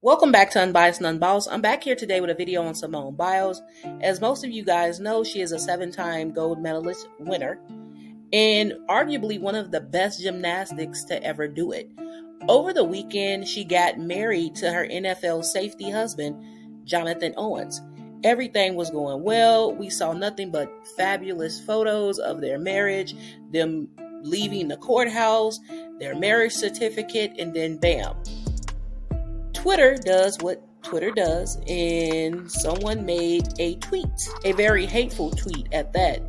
Welcome back to Unbiased and Unbossed. I'm back here today with a video on Simone Biles. As most of you guys know, she is a 7-time gold medalist winner and arguably one of the best gymnastics to ever do it. Over the weekend, she got married to her NFL safety husband, Jonathan Owens. Everything was going well. We saw nothing but fabulous photos of their marriage, them leaving the courthouse, their marriage certificate, and then bam. Twitter does what Twitter does, and someone made a tweet, a very hateful tweet at that.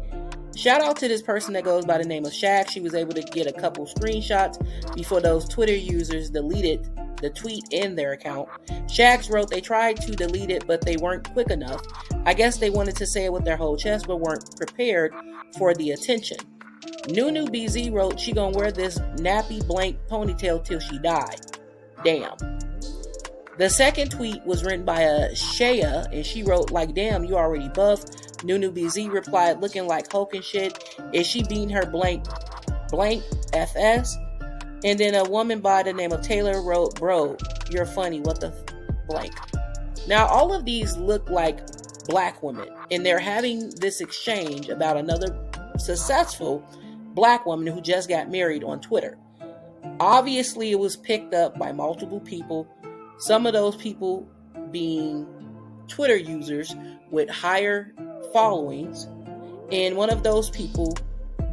Shout out to this person that goes by the name of Shaq. She was able to get a couple screenshots before those Twitter users deleted the tweet in their account. Shaq wrote they tried to delete it, but they weren't quick enough. I guess they wanted to say it with their whole chest, but weren't prepared for the attention. Nunu BZ wrote she gonna wear this nappy blank ponytail till she die. Damn. The second tweet was written by a Shaya, and she wrote, like, damn, you already buff. Nunu BZ replied, looking like Hulk and shit. Is she beating her blank FS? And then a woman by the name of Taylor wrote, bro, you're funny, what the blank. Now, all of these look like black women, and they're having this exchange about another successful black woman who just got married on Twitter. Obviously, it was picked up by multiple people. Some of those people being Twitter users with higher followings. And one of those people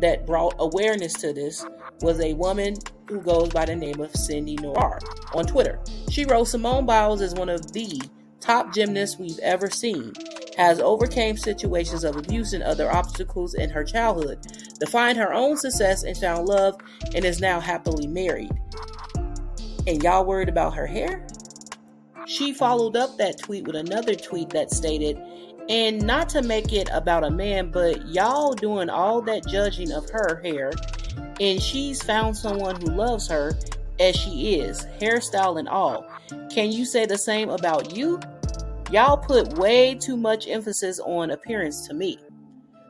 that brought awareness to this was a woman who goes by the name of Cindy Noir on Twitter. She wrote, Simone Biles is one of the top gymnasts we've ever seen. Has overcame situations of abuse and other obstacles in her childhood, defined her own success and found love, and is now happily married. And y'all worried about her hair? She followed up that tweet with another tweet that stated, and not to make it about a man, but y'all doing all that judging of her hair, and she's found someone who loves her as she is, hairstyle and all. Can you say the same about you? Y'all put way too much emphasis on appearance to me.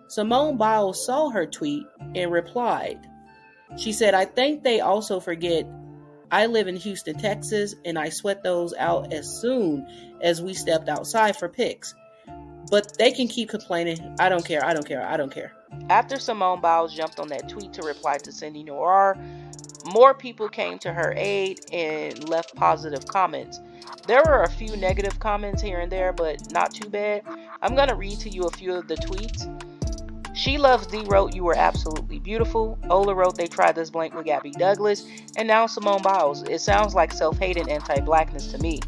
Simone Biles saw her tweet and replied. She said, I think they also forget I live in Houston, Texas, and I sweat those out as soon as we stepped outside for pics. But they can keep complaining. I don't care. After Simone Biles jumped on that tweet to reply to Cindy Noir, more people came to her aid and left positive comments. There were a few negative comments here and there, but not too bad. I'm going to read to you a few of the tweets. She Loves D wrote, you were absolutely beautiful. Ola wrote, they tried this blank with Gabby Douglas. And now Simone Biles. It sounds like self-hate and anti-blackness to me.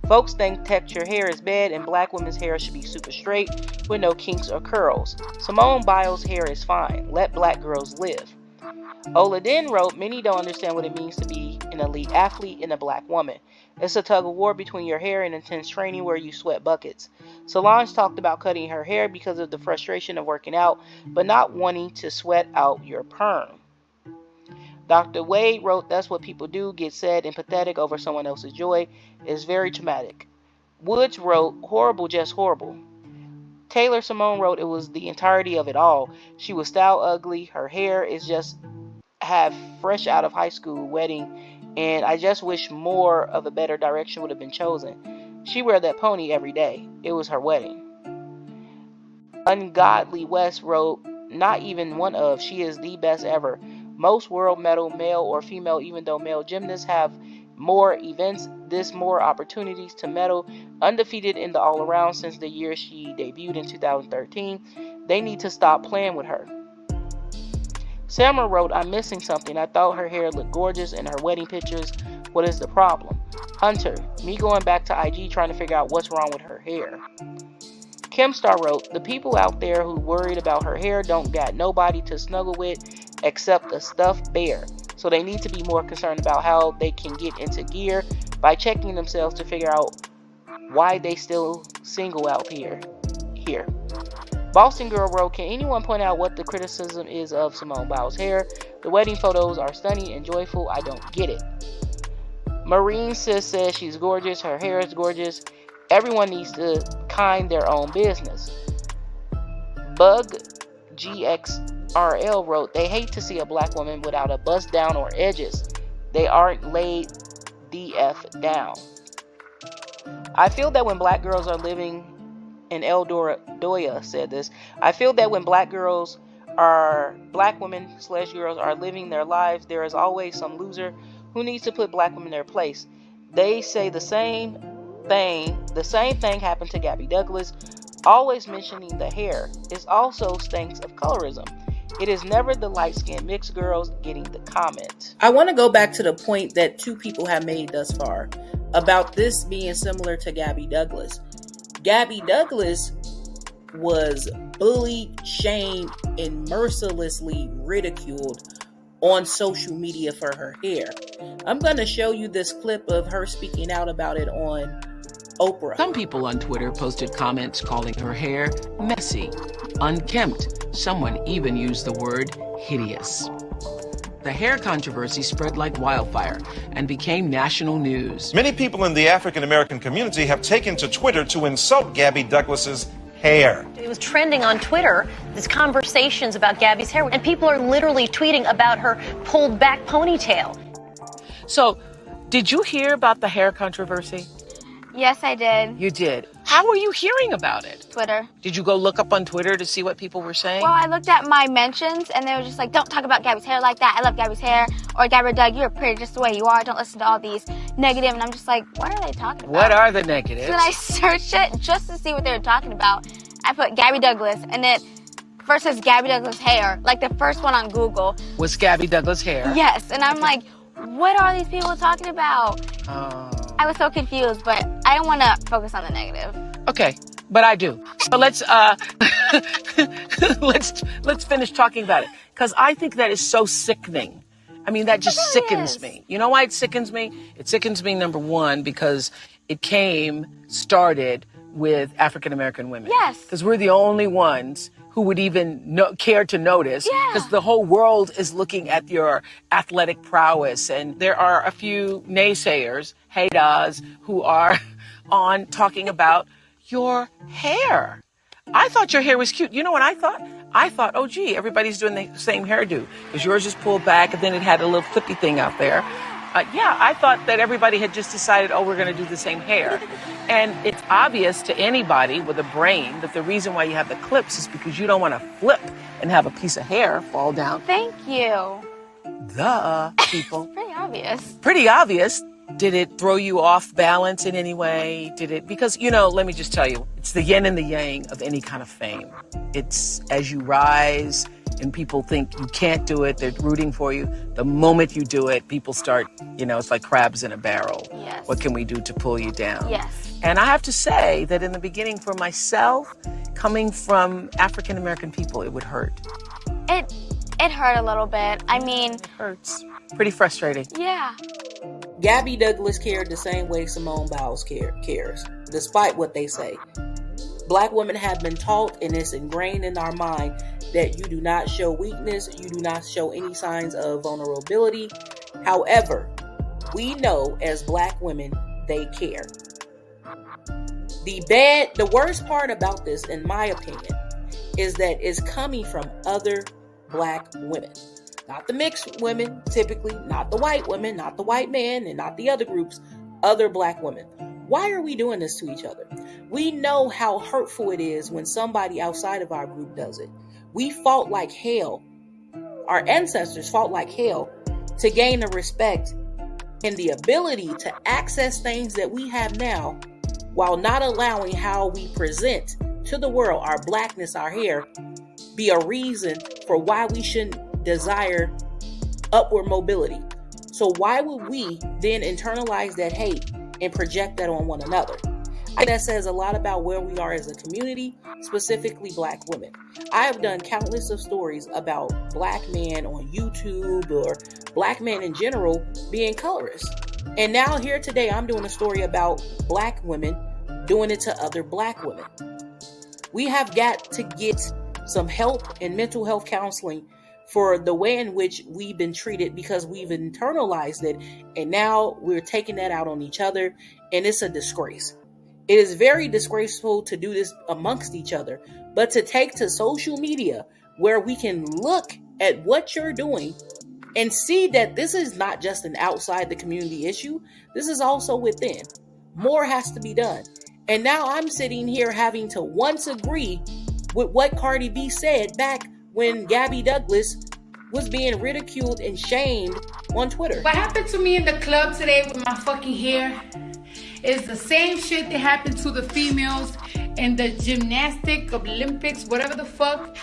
Folks think texture hair is bad and black women's hair should be super straight with no kinks or curls. Simone Biles' hair is fine. Let black girls live. Ola then wrote, many don't understand what it means to be an elite athlete and a black woman. It's a tug of war between your hair and intense training where you sweat buckets. Solange talked about cutting her hair because of the frustration of working out, but not wanting to sweat out your perm. Dr. Wade wrote, that's what people do, get sad and pathetic over someone else's joy. It's very traumatic. Woods wrote, horrible, just horrible. Taylor Simone wrote, it was the entirety of it all. She was style ugly. Her hair is just have fresh out of high school wedding, and I just wish more of a better direction would have been chosen. She wear that pony every day. It was her wedding. Ungodly West wrote, not even one of, she is the best ever. Most world medal, male or female, even though male gymnasts have more events, this more opportunities to medal, undefeated in the all-around since the year she debuted in 2013. They need to stop playing with her. Selma wrote, I'm missing something. I thought her hair looked gorgeous in her wedding pictures. What is the problem? Hunter, me going back to IG trying to figure out what's wrong with her hair. Kim Star wrote, the people out there who worried about her hair don't got nobody to snuggle with except a stuffed bear. So they need to be more concerned about how they can get into gear by checking themselves to figure out why they still single out here. Boston Girl wrote, can anyone point out what the criticism is of Simone Biles' hair? The wedding photos are stunning and joyful. I don't get it. Marine Sis says she's gorgeous. Her hair is gorgeous. Everyone needs to kind their own business. Bug GXRL wrote, they hate to see a black woman without a bust down or edges. They aren't laid the F down. I feel that when black girls are living, and Doya said this, I feel that when black women / girls are living their lives, there is always some loser who needs to put black women in their place. They say the same thing happened to Gabby Douglas, always mentioning the hair. It also stinks of colorism. It is never the light-skinned mixed girls getting the comment. I want to go back to the point that two people have made thus far about this being similar to Gabby Douglas. Gabby Douglas was bullied, shamed, and mercilessly ridiculed on social media for her hair. I'm going to show you this clip of her speaking out about it on Oprah. Some people on Twitter posted comments calling her hair messy, unkempt. Someone even used the word hideous. The hair controversy spread like wildfire and became national news. Many people in the African American community have taken to Twitter to insult Gabby Douglas's hair. It was trending on Twitter, these conversations about Gabby's hair, and people are literally tweeting about her pulled back ponytail. So, did you hear about the hair controversy? Yes, I did. You did. How were you hearing about it? Twitter. Did you go look up on Twitter to see what people were saying? Well, I looked at my mentions, and they were just like, don't talk about Gabby's hair like that. I love Gabby's hair. Or, Gabby Doug, you're pretty just the way you are. Don't listen to all these negative. And I'm just like, what are they talking about? What are the negatives? So then I searched it just to see what they were talking about. I put Gabby Douglas, and it first says Gabby Douglas hair. Like, the first one on Google was Gabby Douglas hair? Yes. And I'm like, what are these people talking about? I was so confused, but I don't want to focus on the negative. Okay, but I do. But let's let's finish talking about it, because I think that is so sickening. I mean, that just sickens me. You know why it sickens me? It sickens me, number one, because it started with African American women. Yes. Because we're the only ones who would even care to notice, because the whole world is looking at your athletic prowess. And there are a few naysayers, haters, who are on talking about your hair. I thought your hair was cute. You know what I thought? I thought, oh, gee, everybody's doing the same hairdo, because yours is pulled back and then it had a little flippy thing out there. I thought that everybody had just decided, oh, we're going to do the same hair. And it's obvious to anybody with a brain that the reason why you have the clips is because you don't want to flip and have a piece of hair fall down. Thank you. Duh, people. Pretty obvious. Pretty obvious. Did it throw you off balance in any way? Because, let me just tell you, it's the yin and the yang of any kind of fame. It's as you rise and people think you can't do it, they're rooting for you. The moment you do it, people start, it's like crabs in a barrel. Yes. What can we do to pull you down? Yes. And I have to say that in the beginning, for myself, coming from African American people, it would hurt. It hurt a little bit. I mean, it hurts. Pretty frustrating. Yeah. Gabby Douglas cared the same way Simone Biles cares, despite what they say. Black women have been taught, and it's ingrained in our mind, that you do not show weakness, you do not show any signs of vulnerability. However, we know as black women, they care. The worst part about this, in my opinion, is that it's coming from other black women. Not the mixed women, typically, not the white women, not the white men, and not the other groups, other black women. Why are we doing this to each other? We know how hurtful it is when somebody outside of our group does it. We fought like hell. Our ancestors fought like hell to gain the respect and the ability to access things that we have now, while not allowing how we present to the world, our blackness, our hair, be a reason for why we shouldn't desire upward mobility. So why would we then internalize that hate and project that on one another? I think that says a lot about where we are as a community, specifically black women. I have done countless of stories about black men on YouTube, or black men in general being colorists. And now here today, I'm doing a story about black women doing it to other black women. We have got to get some help and mental health counseling for the way in which we've been treated, because we've internalized it, and now we're taking that out on each other, and it's a disgrace. It is very disgraceful to do this amongst each other, but to take to social media where we can look at what you're doing and see that this is not just an outside the community issue. This is also within. more has to be done. And now I'm sitting here having to once agree with what Cardi B said back when Gabby Douglas was being ridiculed and shamed on Twitter. What happened to me in the club today with my fucking hair is the same shit that happened to the females in the gymnastic Olympics, whatever the fuck.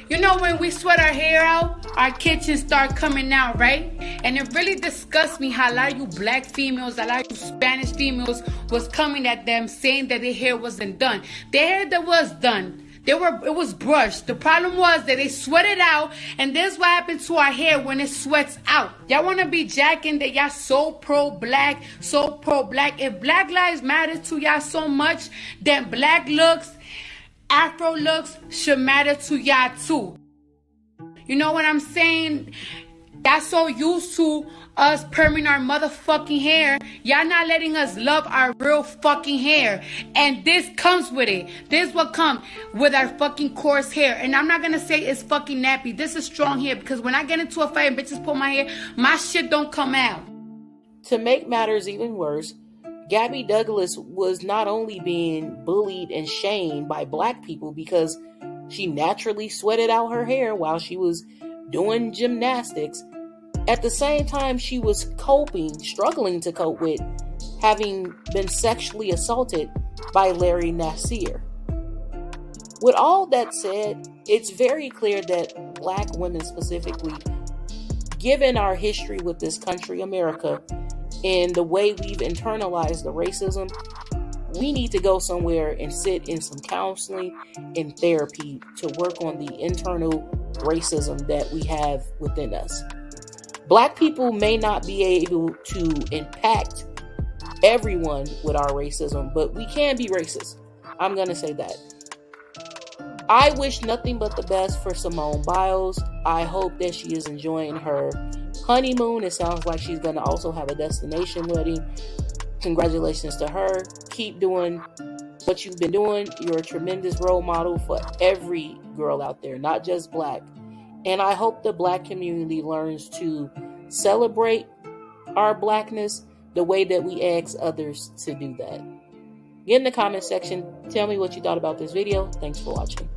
You know, when we sweat our hair out, our kitchens start coming out, right? And it really disgusts me how a lot of you black females, a lot of you Spanish females was coming at them saying that their hair wasn't done. Their hair that was done, it was brushed. The problem was that they sweated out, and this is what happened to our hair when it sweats out. Y'all want to be jacking that y'all so pro-black, so pro-black. If Black Lives Matter to y'all so much, then black looks, Afro looks should matter to y'all too. You know what I'm saying? Y'all so used to us perming our motherfucking hair. Y'all not letting us love our real fucking hair. And this comes with it. This what comes with our fucking coarse hair. And I'm not gonna say it's fucking nappy. This is strong hair, because when I get into a fight and bitches pull my hair, my shit don't come out. To make matters even worse, Gabby Douglas was not only being bullied and shamed by black people because she naturally sweated out her hair while she was doing gymnastics. At the same time, she was struggling to cope with having been sexually assaulted by Larry Nassar. With all that said, it's very clear that black women specifically, given our history with this country, America, and the way we've internalized the racism, we need to go somewhere and sit in some counseling and therapy to work on the internal racism that we have within us. Black people may not be able to impact everyone with our racism, but we can be racist. I'm going to say that. I wish nothing but the best for Simone Biles. I hope that she is enjoying her honeymoon. It sounds like she's going to also have a destination wedding. Congratulations to her. Keep doing what you've been doing. You're a tremendous role model for every girl out there, not just black. And I hope the black community learns to celebrate our blackness the way that we ask others to do that. Get in the comment section. Tell me what you thought about this video. Thanks for watching.